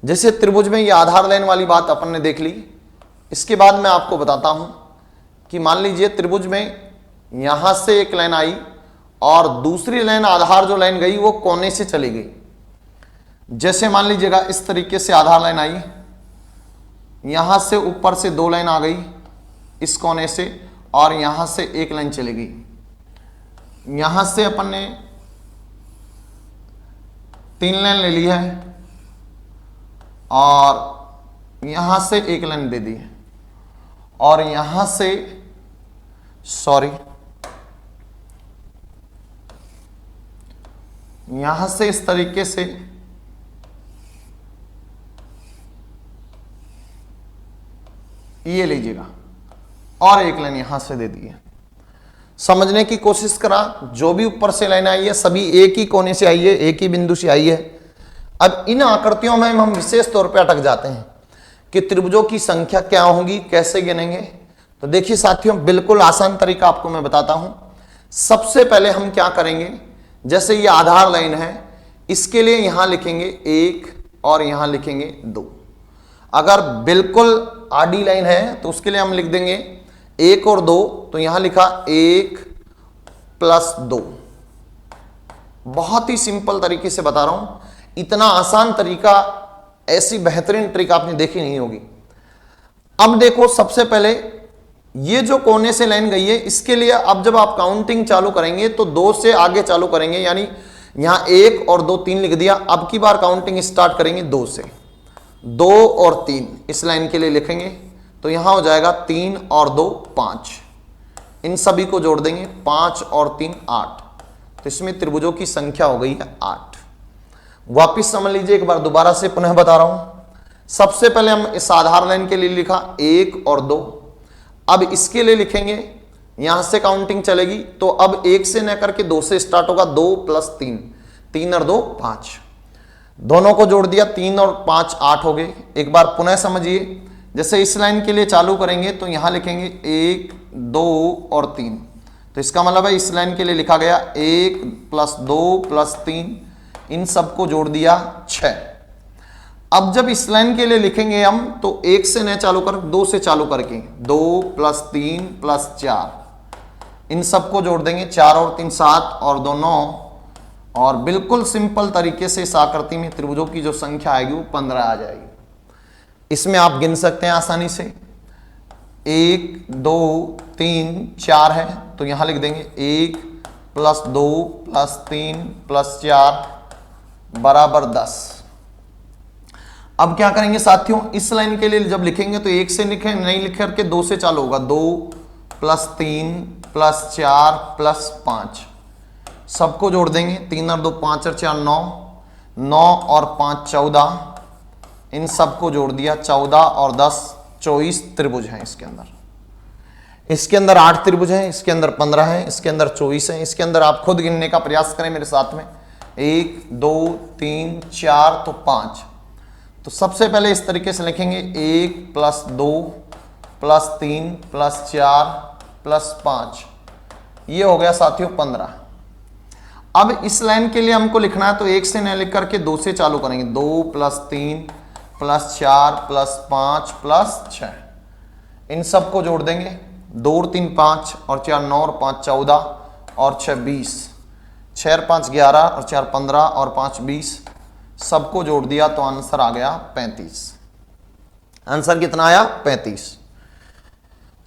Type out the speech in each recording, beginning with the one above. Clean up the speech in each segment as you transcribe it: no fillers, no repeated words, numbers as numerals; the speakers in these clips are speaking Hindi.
जैसे त्रिभुज में ये आधार लाइन वाली बात अपन ने देख ली। इसके बाद मैं आपको बताता हूं कि मान लीजिए त्रिभुज में यहां से एक लाइन आई और दूसरी लाइन आधार जो लाइन गई वो कोने से चली गई। जैसे मान लीजिएगा इस तरीके से आधार लाइन आई, यहां से ऊपर से दो लाइन आ गई इस कोने से और यहां से एक लाइन चली गई। यहां से अपन ने 3 लाइन ले ली है और यहां से एक लाइन दे दी है और यहां से यहां से इस तरीके से ये लीजिएगा और एक लाइन यहां से दे दी है। समझने की कोशिश करा, जो भी ऊपर से लाइन आई है सभी एक ही कोने से आई है, एक ही बिंदु से आई है। अब इन आकृतियों में हम विशेष तौर पे अटक जाते हैं कि त्रिभुजों की संख्या क्या होगी, कैसे गिनेंगे। तो देखिए साथियों, बिल्कुल आसान तरीका आपको मैं बताता हूं। सबसे पहले हम क्या करेंगे, जैसे ये आधार लाइन है, इसके लिए यहां लिखेंगे 1 और यहां लिखेंगे 2। अगर बिल्कुल आडी लाइन है तो उसके लिए हम लिख देंगे 1 और 2, तो यहां लिखा 1 प्लस 2। बहुत ही सिंपल तरीके से बता रहा हूं, इतना आसान तरीका, ऐसी बेहतरीन ट्रिक आपने देखी नहीं होगी। अब देखो, सबसे पहले ये जो कोने से लाइन गई है इसके लिए अब जब आप काउंटिंग चालू करेंगे तो 2 से आगे चालू करेंगे, यानी यहां 1 और 2 3 लिख दिया। अब की बार काउंटिंग स्टार्ट करेंगे 2 से। 2 और 3 इस लाइन के लिए लिखेंगे, तो यहां हो जाएगा 3 और 2 5। इन सभी को जोड़ देंगे, 5 और 3 8। तो इसमें त्रिभुजों की संख्या हो गई है 8। वापिस समझ लीजिए, एक बार दोबारा से पुनः बता रहा हूं। सबसे पहले हम इस आधार लाइन के लिए लिखा 1 और 2। अब इसके लिए लिखेंगे, यहां से काउंटिंग चलेगी, तो अब 1 से न करके 2 से स्टार्ट होगा। 2 प्लस 3, 3 और 2 5। दोनों को जोड़ दिया, 3 और 5 8 हो गए। एक बार पुनः समझिए, जैसे इस लाइन के लिए चालू करेंगे तो यहां लिखेंगे 1 2 और 3। तो इसका मतलब है इस लाइन के लिए लिखा गया 1 प्लस 2 प्लस 3, इन सबको जोड़ दिया 6। अब जब इस लाइन के लिए लिखेंगे हम तो 1 से न चालू कर, 2 से चालू करके 2 प्लस 3 प्लस 4, इन सबको जोड़ देंगे। 4 और 3 7 और 2 9। और बिल्कुल सिंपल तरीके से इस आकृति में त्रिभुजों की जो संख्या आएगी वो 15 आ जाएगी। इसमें आप गिन सकते हैं आसानी से। 1 2 3 4 है, तो यहां लिख देंगे 1 प्लस 2 प्लस 3 प्लस 4 बराबर 10। अब क्या करेंगे साथियों, इस लाइन के लिए जब लिखेंगे तो 1 से लिखें, नहीं लिख करके 2 से चालू होगा। 2 प्लस 3 प्लस 4 प्लस 5, सबको जोड़ देंगे। 3 और 2 5 और 4 9, 9 और 5 14, इन सबको जोड़ दिया। 14 और 10 24 त्रिभुज हैं इसके अंदर। इसके अंदर 8 त्रिभुज हैं, इसके अंदर 15 हैं, इसके अंदर 24 हैं। इसके अंदर आप खुद गिनने का प्रयास करें मेरे साथ में। 1 2 3 4 तो 5। तो सबसे पहले इस तरीके से लिखेंगे 1 प्लस 2 प्लस 3 प्लस 4 प्लस 5, ये हो गया साथियों 15। अब इस लाइन के लिए हमको लिखना है तो 1 से न लिख करके 2 से चालू करेंगे। 2 प्लस 3 प्लस 4 प्लस 5 प्लस 6, इन सबको जोड़ देंगे। 2 और 3 5 और 4 9 और 5 14 और 6 20, 6 और 5 11 और 4 15 और 5 20, सबको जोड़ दिया तो आंसर आ गया 35। आंसर कितना आया? 35।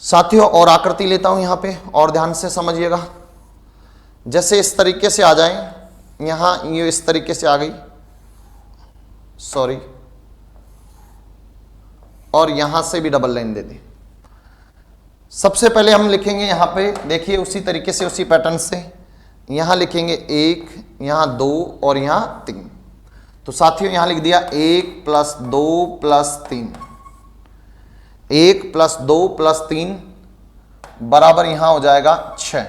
साथियों और आकृति लेता हूं यहां पे, और ध्यान से समझिएगा। जैसे इस तरीके से आ जाए, यहां ये इस तरीके से आ गई, सॉरी, और यहां से भी डबल लाइन दे दी। सबसे पहले हम लिखेंगे यहां पे, देखिए उसी तरीके से, उसी पैटर्न से यहां लिखेंगे 1, यहां 2 और यहां 3। तो साथियों यहां लिख दिया 1 प्लस 2 प्लस 3, 1 प्लस 2 प्लस 3 बराबर यहां हो जाएगा 6।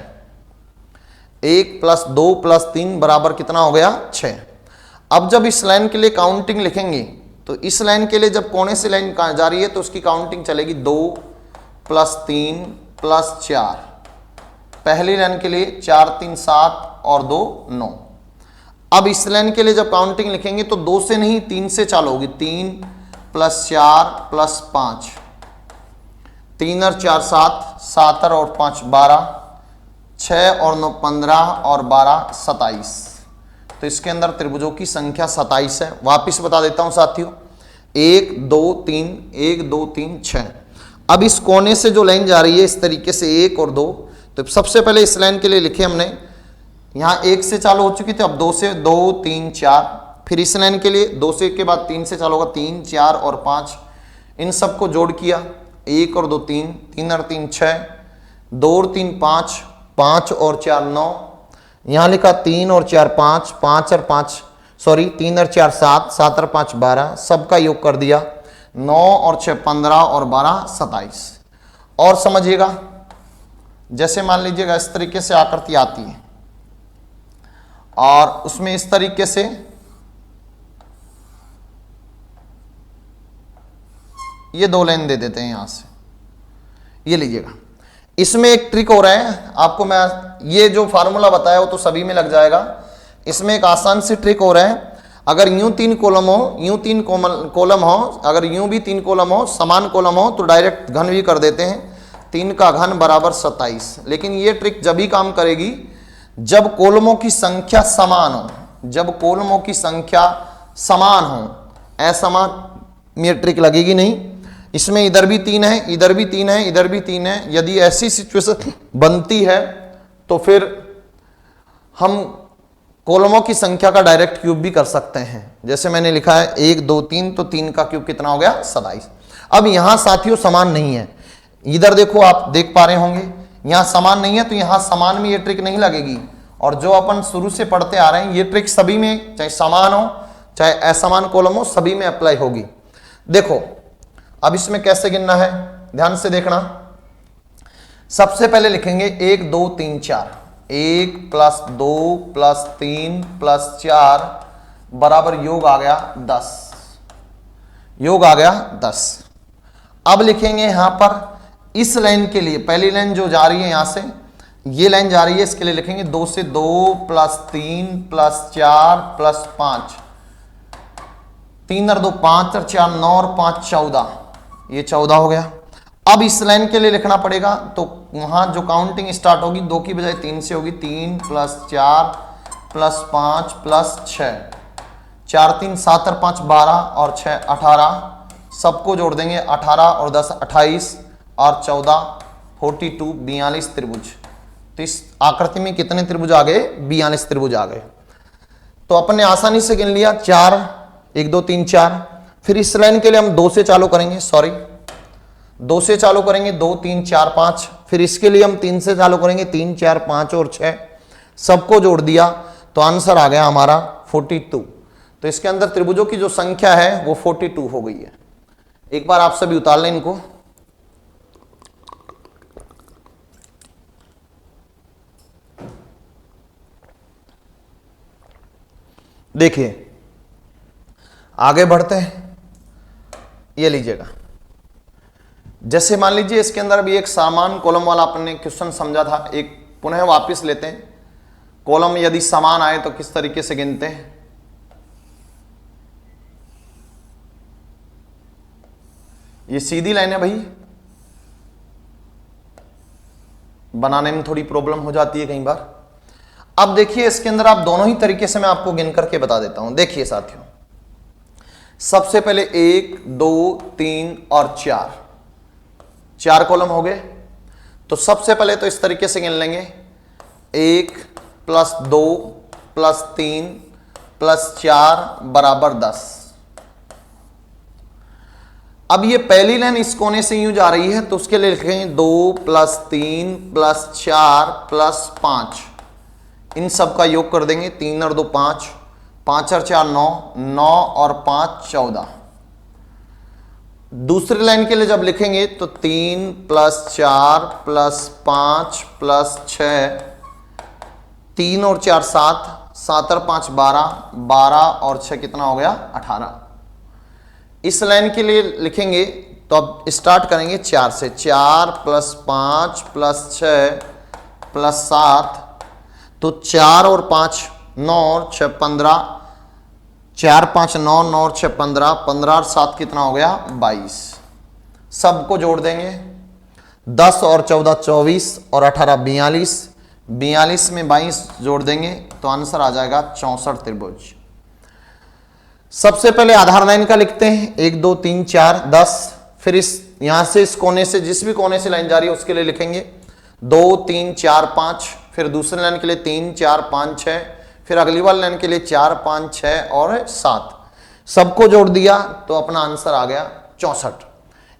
1 प्लस 2 प्लस 3 बराबर कितना हो गया? 6। अब जब इस लाइन के लिए काउंटिंग लिखेंगे तो इस लाइन के लिए जब कोने से लाइन जा रही है तो उसकी काउंटिंग चलेगी 2 प्लस 3 प्लस 4। पहली लाइन के लिए 4 3 7 और 2 9। अब इस लाइन के लिए जब काउंटिंग लिखेंगे तो 2 से नहीं 3 से चालू होगी। 3 + 4 + 5, 3 और 4 7, 7 और 5 12, 6 और 9 15 और 12 27। तो इसके अंदर त्रिभुजों की संख्या 27 है। वापिस बता देता हूं साथियों, 1 2 3, 1 2 3 6। अब इस कोने से जो लाइन जा रही है इस तरीके से 1 और 2, तो सबसे पहले इस लाइन के लिए लिखे हमने, यहाँ 1 से चालू हो चुकी थी, अब 2 से 2 3 4, फिर इस लाइन के लिए 2 से 1 के बाद 3 से चालू होगा, 3 4 और 5, इन सबको जोड़ किया, 1 और 2 3, 3 और 3 6, 2 और 3 5, 5 और 4 9, यहाँ लिखा 3 और 4 5, 5 और 5 सॉरी 3 और 4 7, 7 और 5 12, सबका योग कर दिया, 9 और 6 15 और 12 27। और समझिएगा, जैसे मान लीजिएगा इस तरीके से आकृति आती है और उसमें इस तरीके से ये 2 लाइन दे देते हैं यहां से, ये लीजिएगा। इसमें एक ट्रिक हो रहा है आपको, मैं ये जो फार्मूला बताया वो तो सभी में लग जाएगा, इसमें एक आसान सी ट्रिक हो रहा है। अगर यूं 3 कॉलम हो, यूं 3 कॉलम हो, अगर यूं भी 3 कॉलम हो, समान कॉलम हो, तो डायरेक्ट घन भी कर देते हैं, 3 का घन बराबर 27। लेकिन ये ट्रिक जब ही काम करेगी जब कॉलमों की संख्या समान हो, जब कॉलमों की संख्या समान हो, असमान ये ट्रिक लगेगी नहीं। इसमें इधर भी 3 है, इधर भी 3 है, इधर भी 3 है। यदि ऐसी सिचुएशन बनती है तो फिर हम कॉलमों की संख्या का डायरेक्ट क्यूब भी कर सकते हैं। जैसे मैंने लिखा है 1 2 3, तो 3 का क्यूब कितना हो गया? 27। अब यहां साथियों समान नहीं है, इधर देखो, आप देख पा रहे होंगे यहां समान नहीं है, तो यहां समान में ये ट्रिक नहीं लगेगी। और जो अपन शुरू से पढ़ते आ रहे हैं ये ट्रिक सभी में, चाहे समान हो चाहे असमान कॉलम हो, सभी में अप्लाई होगी। देखो अब इसमें कैसे गिनना है, ध्यान से देखना। सबसे पहले लिखेंगे 1 2 3 4, 1 + 2 + 3 + 4 बराबर योग आ गया 10, योग आ गया 10। अब लिखेंगे यहां पर इस लाइन के लिए, पहली लाइन जो जा रही है यहां से, ये लाइन जा रही है, इसके लिए लिखेंगे 2 से 2 + 3 + 4 + 5, 3 और 2 5 और 4 9 और 5 14, ये 14 हो गया। अब इस लाइन के लिए लिखना पड़ेगा, तो वहां जो काउंटिंग स्टार्ट होगी 2 की बजाय 3 से होगी, 3 + 4 + 5 + 6, 4 3 7 और 5 12 और 6 18, सबको जोड़ देंगे, 18 और 10 28 और 14 42 42 त्रिभुज। तो इस आकृति में कितने त्रिभुज आ गए? 42 त्रिभुज आ गए। तो अपन ने आसानी से गिन लिया, 4 1 2 3 4। फिर इस लाइन के लिए हम 2 से चालू करेंगे, 2 से चालू करेंगे, 2 3 4 5। फिर इसके लिए हम 3 से चालू करेंगे, 3 4 5 और 6, सबको जोड़ दिया, तो आंसर आ गया हमारा 42। तो इसके अंदर त्रिभुजों की जो संख्या है वो 42 हो गई है। एक बार आप सभी उतार लें इनको। देखिए आगे बढ़ते हैं, ये लीजिएगा। जैसे मान लीजिए इसके अंदर भी एक समान कॉलम वाला अपने क्वेश्चन समझा था, एक पुनः वापस लेते हैं। कॉलम यदि समान आए तो किस तरीके से गिनते हैं। ये सीधी लाइन है भाई, बनाने में थोड़ी प्रॉब्लम हो जाती है कई बार। अब देखिए इसके अंदर आप दोनों ही तरीके से मैं आपको गिन करके बता देता हूं। देखिए साथियों, सबसे पहले 1 2 3 और 4 कॉलम हो गए। तो सबसे पहले तो इस तरीके से गिन लेंगे, 1 + 2 + 3 + 4 बराबर 10। अब ये पहली लाइन इस कोने से यूं जा रही है, तो उसके लिए लिखेंगे 2 + 3 + 4 + 5, इन सब का योग कर देंगे, 3 और 2 5, 5 और 4 9, 9 और 5 14। दूसरी लाइन के लिए जब लिखेंगे तो 3 + 4 + 5 + 6, 3 और 4 7, 7 और 5 12, 12 और 6 कितना हो गया? 18। इस लाइन के लिए लिखेंगे तो अब स्टार्ट करेंगे 4 से, 4 + 5 + 6 + 7, तो 4 और 5 9 और 6 15, 4 5 9, 9 और 6 15, 15 और 7 कितना हो गया 22। सबको जोड़ देंगे, 10 और 14 24 और 18 42, 42 में 22 जोड़ देंगे तो आंसर आ जाएगा 64 त्रिभुज। सबसे पहले आधार लाइन का लिखते हैं, 1 2 3 4 10, फिर इस यहां से इस कोने से जिस भी कोने से लाइन जा रही है उसके लिए लिखेंगे 2 3 4 5, फिर दूसरे लाइन के लिए 3 4 5 6, फिर अगली वाली लाइन के लिए 4 5 6 और 7। सबको जोड़ दिया तो अपना आंसर आ गया 64।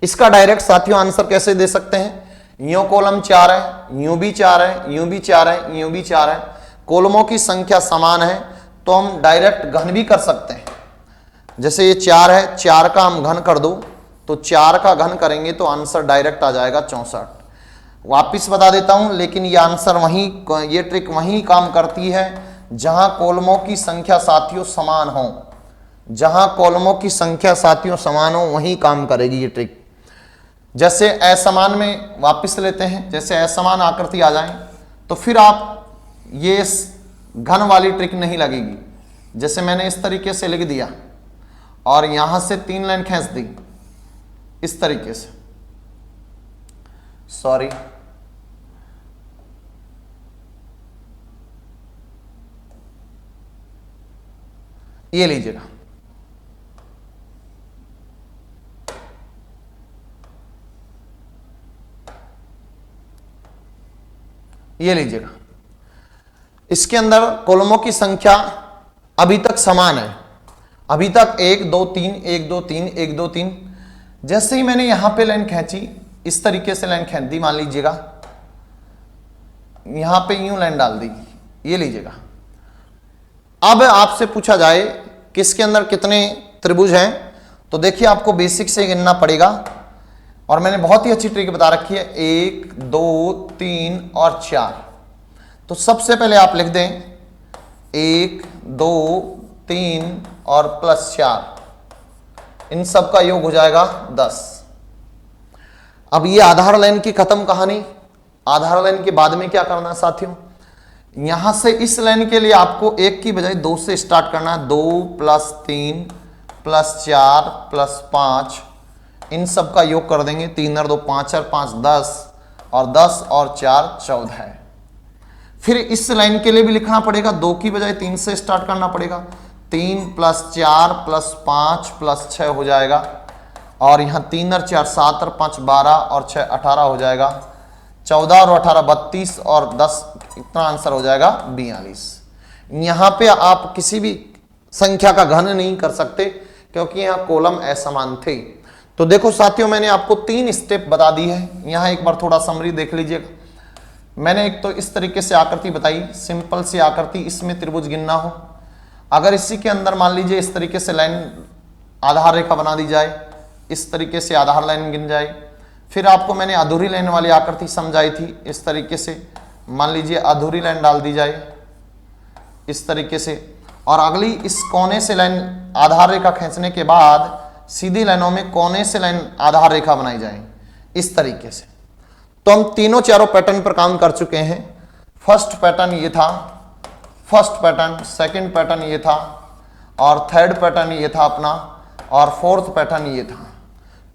इसका डायरेक्ट साथियों आंसर कैसे दे सकते हैं, यूं कॉलम 4 है, यूं भी 4 है, यूं भी 4 है, यूं भी 4 है, कॉलमों की संख्या समान है तो हम डायरेक्ट घन भी कर सकते हैं। जैसे ये 4 है, 4 का हम घन कर दो तो 4 का घन करेंगे तो आंसर डायरेक्ट आ जाएगा 64। वापिस बता देता हूं, लेकिन ये आंसर वहीं, ये ट्रिक वहीं काम करती है जहां कॉलमों की संख्या साथियों समान हो। जहां कॉलमों की संख्या साथियों समान हो वहीं काम करेगी ये ट्रिक। जैसे असमान में वापस लेते हैं, जैसे असमान आकृति आ जाए तो फिर आप ये घन वाली ट्रिक नहीं लगेगी। जैसे मैंने इस तरीके से लिख दिया और यहां से 3 लाइन खींच दी इस तरीके से, सॉरी ये लीजिएगा, ये लीजिएगा, इसके अंदर कॉलमों की संख्या अभी तक समान है, अभी तक 1 2 3 1 2 3 1 2 3। जैसे ही मैंने यहां पे लाइन खींची इस तरीके से लाइन खींच दी, मान लीजिएगा यहां पे यूं लाइन डाल दी, ये लीजिएगा। अब आपसे पूछा जाए कि इसके अंदर कितने त्रिभुज हैं, तो देखिए आपको बेसिक से गिनना पड़ेगा और मैंने बहुत ही अच्छी ट्रिक बता रखी है, 1 2 3 और 4। तो सबसे पहले आप लिख दें 1 2 3 और +4, इन सब का योग हो जाएगा 10। अब ये आधार लाइन की खत्म कहानी। आधार लाइन के बाद में क्या करना है साथियों, यहां से इस लाइन के लिए आपको 1 की बजाय 2 से स्टार्ट करना है। 2 + 3 + 4 + 5, इन सब का योग कर देंगे, 3 और 2 5 और 5 10, और 10 और 4 14 है। फिर इस लाइन के लिए भी लिखना पड़ेगा, 2 की बजाय 3 से स्टार्ट करना पड़ेगा, 3 + 4 + 5 + 6 हो जाएगा, और यहाँ 3 और 4 7 और 5 12 और 6 18 हो जाएगा, 14 और 18 32 और 10, इतना आंसर हो जाएगा 42। यहाँ पे आप किसी भी संख्या का घन नहीं कर सकते क्योंकि यहाँ कॉलम असमान थे। तो देखो साथियों, मैंने आपको 3 स्टेप बता दी है। यहाँ एक बार थोड़ा समरी देख लीजिएगा। मैंने एक तो इस तरीके से आकृति बताई, सिंपल सी आकृति, इसमें त्रिभुज गिनना हो, अगर इसी के अंदर मान लीजिए इस तरीके से लाइन आधार रेखा बना दी जाए, इस तरीके से आधार लाइन गिन जाए। फिर आपको मैंने अधूरी लाइन वाली आकृति समझाई थी, इस तरीके से मान लीजिए अधूरी लाइन डाल दी जाए इस तरीके से, और अगली इस कोने से लाइन आधार रेखा खींचने के बाद सीधी लाइनों में कोने से लाइन आधार रेखा बनाई जाए इस तरीके से। तो हम तीनों चारों पैटर्न पर काम कर चुके हैं। फर्स्ट पैटर्न ये था, फर्स्ट पैटर्न, सेकंड पैटर्न ये था, और थर्ड पैटर्न ये था अपना, और फोर्थ पैटर्न ये था।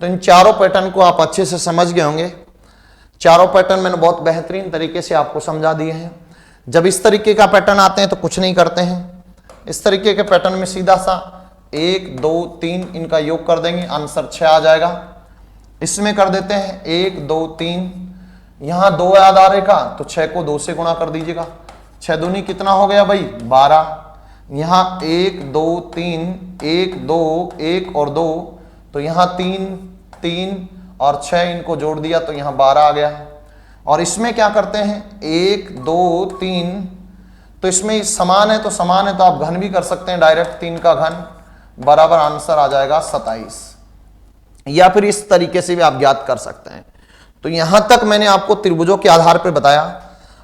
तो इन चारों पैटर्न को आप अच्छे से समझ गए होंगे। चारों पैटर्न मैंने बहुत बेहतरीन तरीके से आपको समझा दिए हैं। जब इस तरीके का पैटर्न आते हैं तो कुछ नहीं करते हैं, इस तरीके के पैटर्न में सीधा सा 1 2 3 इनका योग कर देंगे, आंसर 6 आ जाएगा। इसमें कर देते हैं 1 2 3, यहाँ 2 आधार रेखा तो 6 को 2 से गुणा कर दीजिएगा, 6 दूनी कितना हो गया भाई 12। यहाँ 1 2 3, 1 2 1 और 2, तो यहाँ 3 3 और 6 इनको जोड़ दिया तो यहाँ 12 आ गया। और इसमें क्या करते हैं 1 2 3, तो इसमें समान है तो समान है तो आप घन भी कर सकते हैं डायरेक्ट, 3 का घन बराबर आंसर आ जाएगा 27, या फिर इस तरीके से भी आप ज्ञात कर सकते हैं। तो यहां तक मैंने आपको त्रिभुजों के आधार पर बताया।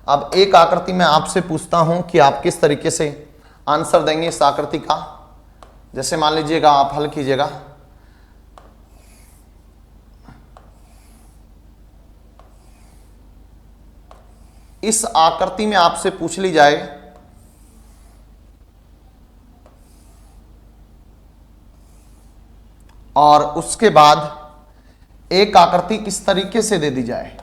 अब एक आकृति में आपसे पूछता हूं कि आप किस तरीके से आंसर देंगे इस आकृति का। जैसे मान लीजिएगा आप हल कीजिएगा, इस आकृति में आपसे पूछ ली जाए और उसके बाद एक आकृति इस तरीके से दे दी जाए।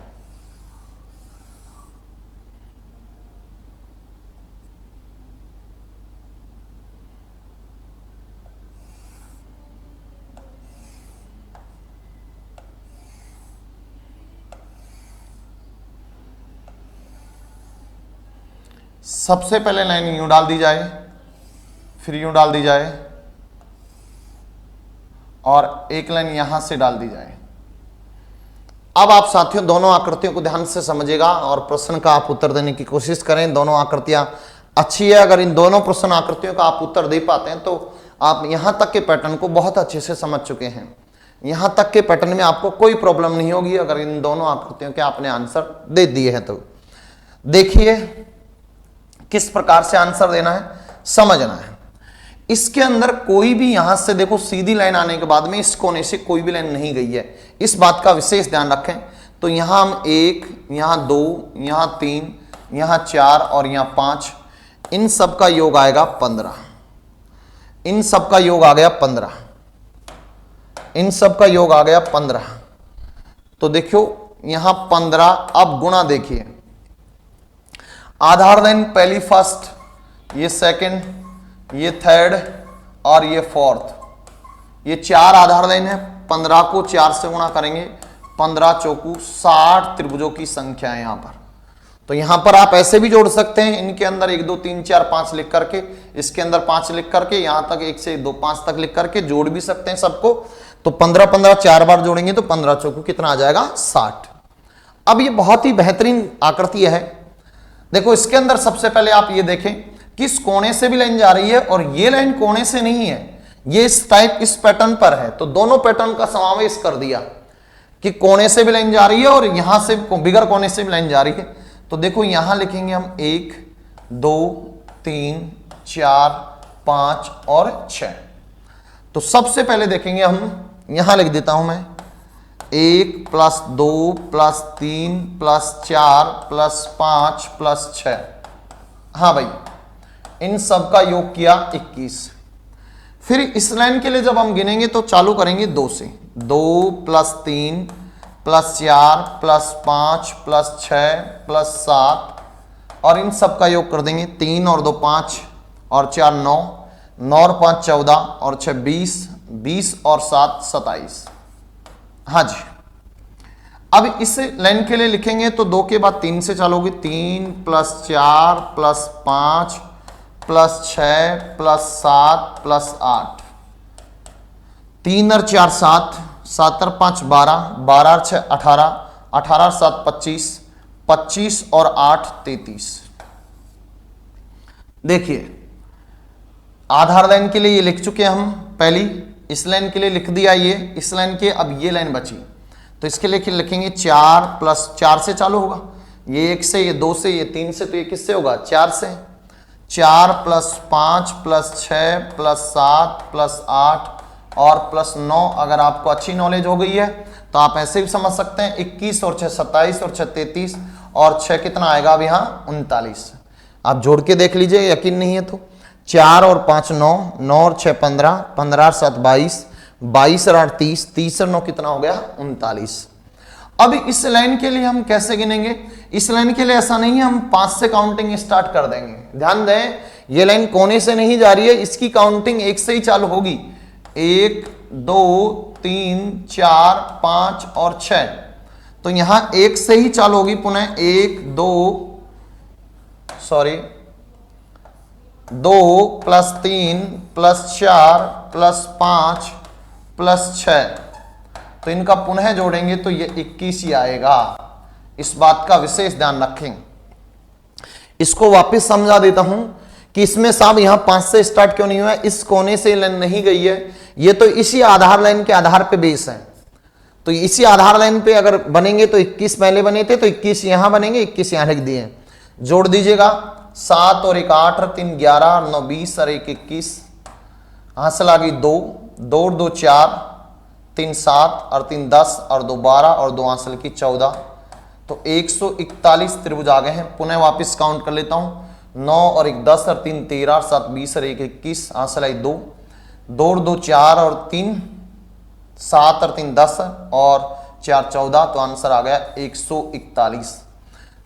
सबसे पहले लाइन यूं डाल दी जाए, फिर यूं डाल दी जाए और एक लाइन यहां से डाल दी जाए। अब आप साथियों दोनों आकृतियों को ध्यान से समझिएगा और प्रश्न का आप उत्तर देने की कोशिश करें। दोनों आकृतियां अच्छी है, अगर इन दोनों प्रश्न आकृतियों का आप उत्तर दे पाते हैं तो आप यहां तक के पैटर्न को बहुत अच्छे से समझ चुके हैं। यहां तक के पैटर्न में आपको कोई प्रॉब्लम नहीं होगी अगर इन दोनों आकृतियों के आपने आंसर दे दिए हैं तो। देखिए किस प्रकार से आंसर देना है, समझना है। इसके अंदर कोई भी यहां से देखो सीधी लाइन आने के बाद में इस कोने से कोई भी लाइन नहीं गई है, इस बात का विशेष ध्यान रखें। तो यहां हम 1, यहां 2, यहां 3, यहां 4 और यहां 5, इन सब का योग आएगा 15। इन सब का योग आ गया 15, इन सब का योग आ गया 15। तो देखो यहां 15, अब गुणा देखिए, आधार लाइन पहली फर्स्ट, ये सेकंड, ये थर्ड और ये फोर्थ, ये 4 आधार लाइन है। 15 को 4 से गुणा करेंगे, 15 चौकू 60 त्रिभुजों की संख्या है यहां पर। तो यहां पर आप ऐसे भी जोड़ सकते हैं, इनके अंदर 1 2 3 4 5 लिख करके, इसके अंदर 5 लिख करके, यहां तक 1 से 2 5 तक लिख करके जोड़ भी सकते हैं सबको। तो 15 15 4 बार जोड़ेंगे तो 15 चौकू कितना आ जाएगा 60। अब ये बहुत ही बेहतरीन आकृति है। देखो इसके अंदर सबसे पहले आप ये देखें किस कोने से भी लाइन जा रही है और ये लाइन कोने से नहीं है, ये इस टाइप इस पैटर्न पर है। तो दोनों पैटर्न का समावेश कर दिया कि कोने से भी लाइन जा रही है और यहां से बिगर कोने से भी लाइन जा रही है। तो देखो यहां लिखेंगे हम 1 2 3 4 5 और 6। तो सबसे पहले देखेंगे हम, यहां लिख देता हूं मैं 1 + 2 + 3 + 4 + 5 + 6। हाँ भाई, इन सब का योग किया 21। फिर इस लाइन के लिए जब हम गिनेंगे तो चालू करेंगे 2 से, 2 + 3 + 4 + 5 + 6 + 7 और इन सब का योग कर देंगे। 3 और 2 5 और 4 9, 9 और 5 14 और 6 20, 20 और 7 27। हाँ जी, अब इस लाइन के लिए लिखेंगे तो 2 के बाद 3 से चालू होगी, 3 + 4 + 5 + 6 + 7 + 8, 3 और 4 7, 7 और 5 12, 12 और 6 18, 18 और 7 25, 25 और 8 33। देखिए आधार लाइन के लिए ये लिख चुके हैं हम, पहली इस लाइन के लिए लिख दिया ये, इस लाइन के, अब ये लाइन बची तो इसके लिए लिखेंगे 4 + 4 से चालू होगा, ये 1 से, ये 2 से, ये 3 से, तो ये किससे होगा 4 से। 4 + 5 + 6 + 7 + 8 और +9। अगर आपको अच्छी नॉलेज हो गई है तो आप ऐसे भी समझ सकते हैं 21 और 6 27 और 6 33 और 6 कितना आएगा अब यहाँ 39। आप जोड़ के देख लीजिए, यकीन नहीं है तो 4 और 5 9, 9 और 6 15, 15 और 7 22, 22 और 8 30, 30 और 9 कितना हो गया 39। अब इस लाइन के लिए हम कैसे गिनेंगे? इस लाइन के लिए ऐसा नहीं है हम 5 से काउंटिंग स्टार्ट कर देंगे। ध्यान दें ये लाइन कोने से नहीं जा रही है, इसकी काउंटिंग 1 से ही चालू होगी। 1 2 3 4 5 और 6, तो यहां 1 से ही चालू होगी पुनः। 1 2 + 3 + 4 + 5 + 6, तो इनका पुनः जोड़ेंगे तो ये 21 ही आएगा। इस बात का विशेष ध्यान रखें। इसको वापस समझा देता हूं कि इसमें साहब यहां 5 से स्टार्ट क्यों नहीं हुआ, इस कोने से लाइन नहीं गई है, ये तो इसी आधार लाइन के आधार पे बेस है। तो इसी आधार लाइन पे अगर बनेंगे तो 21 पहले बने थे, तो 21 यहां बनेंगे, 21 यहां लिख दिए। जोड़ दीजिएगा, 7 और 1 8 और 3 11 और 9 20 और 1 21, हासिल आ गई 2, 2 और 2 4, 3 7 और 3 10 और 2 12 और 2 हासिल की 14, तो 141 त्रिभुज आ गए हैं। पुनः वापस काउंट कर लेता हूं, 9 और 1 10 और 3 13 और 7 20 और 1 21, हासिल आई 2, 2 और 2 4 और 3 7 और 3 10 और 4 14, तो आंसर आ गया 141।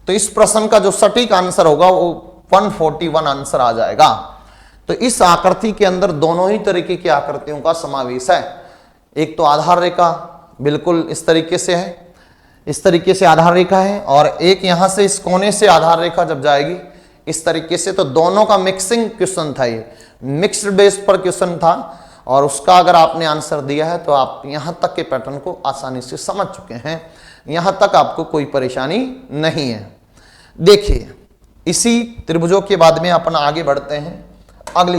तो इस प्रश्न का जो सटीक आंसर होगा वो 141 आंसर आ जाएगा। तो इस आकृति के अंदर दोनों ही तरीके की आकृतियों का समावेश है। एक तो आधार रेखा बिल्कुल इस तरीके से है, इस तरीके से आधार रेखा है, और एक यहां से इस कोने से आधार रेखा जब जाएगी इस तरीके से। तो दोनों का मिक्सिंग क्वेश्चन था, ये मिक्स्ड बेस पर क्वेश्चन था, और उसका अगर आपने आंसर दिया है तो आप यहां तक के पैटर्न को आसानी से समझ चुके हैं, यहां तक आपको कोई परेशानी नहीं है। देखिए इसी त्रिभुजों के बाद में अपन आगे बढ़ते हैं अगली